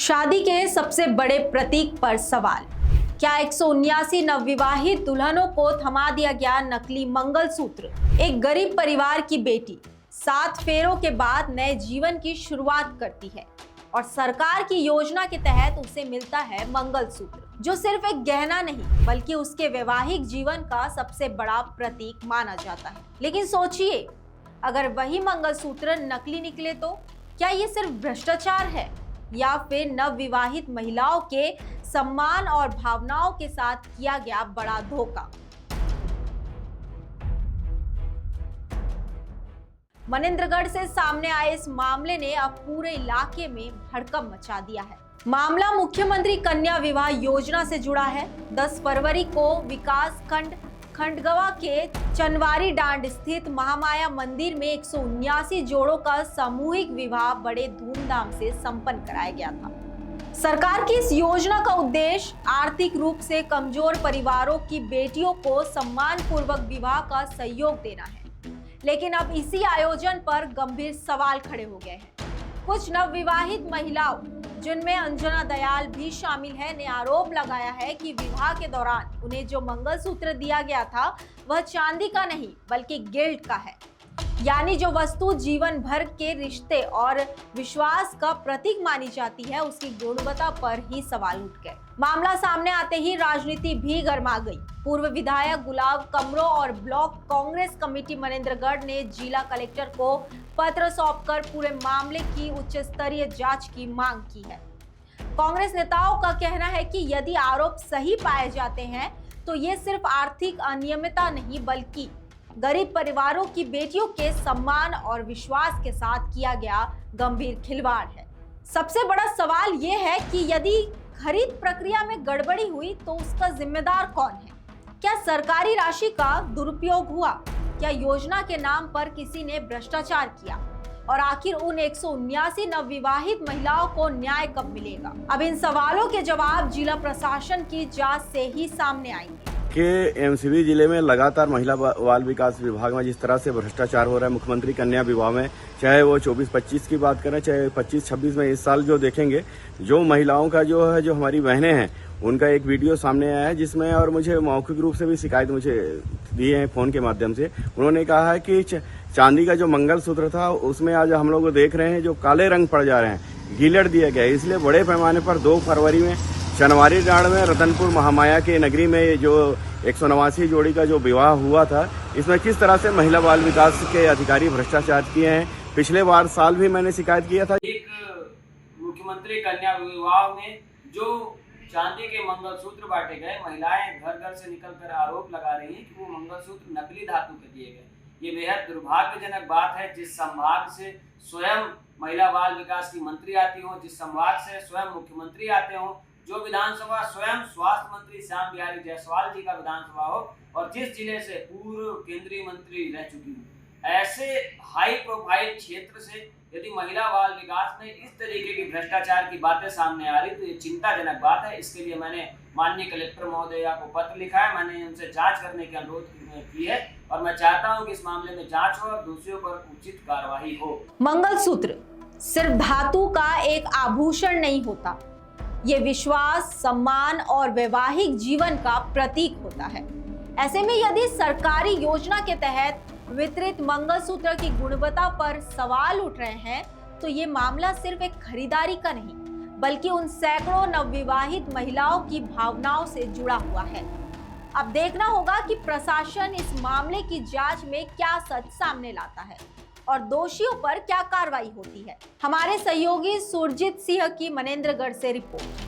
शादी के सबसे बड़े प्रतीक पर सवाल। क्या 179 नवविवाहित दुल्हनों को थमा दिया गया नकली मंगलसूत्र? एक गरीब परिवार की बेटी 7 फेरों के बाद नए जीवन की शुरुआत करती है और सरकार की योजना के तहत उसे मिलता है मंगलसूत्र, जो सिर्फ एक गहना नहीं बल्कि उसके वैवाहिक जीवन का सबसे बड़ा प्रतीक माना जाता है। लेकिन सोचिए, अगर वही मंगलसूत्र नकली निकले तो क्या ये सिर्फ भ्रष्टाचार है या फिर नवविवाहित महिलाओं के सम्मान और भावनाओं के साथ किया गया बड़ा धोखा? मनेंद्रगढ़ से सामने आए इस मामले ने अब पूरे इलाके में हड़कंप मचा दिया है। मामला मुख्यमंत्री कन्या विवाह योजना से जुड़ा है। 10 फरवरी को विकास खंड खंडगवा के चनवारी डांड स्थित महामाया मंदिर में 179 जोड़ों का सामूहिक विवाह बड़े धूमधाम से संपन्न कराया गया था। सरकार की इस योजना का उद्देश्य आर्थिक रूप से कमजोर परिवारों की बेटियों को सम्मान पूर्वक विवाह का सहयोग देना है। लेकिन अब इसी आयोजन पर गंभीर सवाल खड़े हो गए हैं। कुछ नवविवाहित महिलाओं, जिनमें अंजना दयाल भी शामिल है, ने आरोप लगाया है कि विवाह के दौरान उन्हें जो मंगलसूत्र दिया गया था वह चांदी का नहीं बल्कि गिल्ड का है, यानी जो वस्तु जीवन भर के रिश्ते और विश्वास का प्रतीक मानी जाती है, उसकी गुणवत्ता पर ही सवाल उठ गए। मामला सामने आते ही राजनीति भी गर्मा गई। पूर्व विधायक गुलाब कमरो और ब्लॉक कांग्रेस कमेटी मनेंद्रगढ़ ने जिला कलेक्टर को पत्र सौंपकर पूरे मामले की उच्च स्तरीय जांच की मांग की है। कांग्रेस नेताओं का कहना है कि यदि आरोप सही पाए जाते हैं तो ये सिर्फ आर्थिक अनियमितता नहीं बल्कि गरीब परिवारों की बेटियों के सम्मान और विश्वास के साथ किया गया गंभीर खिलवाड़ है। सबसे बड़ा सवाल ये है कि यदि खरीद प्रक्रिया में गड़बड़ी हुई तो उसका जिम्मेदार कौन है? क्या सरकारी राशि का दुरुपयोग हुआ? क्या योजना के नाम पर किसी ने भ्रष्टाचार किया? और आखिर उन 179 नवविवाहित महिलाओं को न्याय कब मिलेगा? अब इन सवालों के जवाब जिला प्रशासन की जांच से ही सामने आएंगे। के एमसीबी जिले में लगातार महिला बाल विकास विभाग में जिस तरह से भ्रष्टाचार हो रहा है, मुख्यमंत्री कन्या विवाह में, चाहे वो 24-25 की बात करें, चाहे 25-26 में, इस साल जो देखेंगे, जो महिलाओं का जो है, जो हमारी बहनें हैं, उनका एक वीडियो सामने आया है जिसमें, और मुझे मौखिक रूप से भी शिकायत मुझे दिए हैं फोन के माध्यम से। उन्होंने कहा है कि चांदी का जो मंगलसूत्र था उसमें आज हम लोग देख रहे हैं जो काले रंग पड़ जा रहे हैं, गिलट दिया गया है। इसलिए बड़े पैमाने पर 2 फरवरी में चनवारी डांड में रतनपुर महामाया के नगरी में जो 189 जोड़ी का जो विवाह हुआ था, इसमें किस तरह से महिला बाल विकास के अधिकारी भ्रष्टाचार किए हैं। पिछले साल भी मैंने शिकायत किया था। एक मुख्यमंत्री कन्या विवाह में जो चांदी के मंगलसूत्र बांटे गए, महिलाएं घर घर से निकलकर आरोप लगा रही हैं कि वो मंगलसूत्र नकली धातु के दिए गए। ये बेहद दुर्भाग्यजनक बात है। जिस संभाग से स्वयं महिला बाल विकास की मंत्री आती हो, जिस संभाग से स्वयं मुख्यमंत्री आते हो, जो विधानसभा स्वयं स्वास्थ्य मंत्री श्याम बिहारी जायसवाल जी का विधानसभा हो, और जिस जिले से पूर्व केंद्रीय मंत्री रह चुकी हूँ, ऐसे हाई प्रोफाइल क्षेत्र से यदि महिला बाल विकास में इस तरीके की भ्रष्टाचार की बातें सामने आ रही तो ये चिंताजनक बात है। इसके लिए मैंने माननीय कलेक्टर महोदया को पत्र लिखा है। मैंने उनसे जांच करने की अनुरोध की है और मैं चाहता हूं कि इस मामले में जांच हो और दोषियों पर उचित कार्रवाई हो। मंगलसूत्र सिर्फ धातु का एक आभूषण नहीं होता, ये विश्वास, सम्मान और वैवाहिक जीवन का प्रतीक होता है। ऐसे में यदि सरकारी योजना के तहत वितरित मंगलसूत्र की गुणवत्ता पर सवाल उठ रहे हैं तो ये मामला सिर्फ एक खरीदारी का नहीं बल्कि उन सैकड़ों नवविवाहित महिलाओं की भावनाओं से जुड़ा हुआ है। अब देखना होगा कि प्रशासन इस मामले की जांच में क्या सच सामने लाता है और दोषियों पर क्या कार्रवाई होती है। हमारे सहयोगी सुरजीत सिंह की मनेंद्रगढ़ से रिपोर्ट।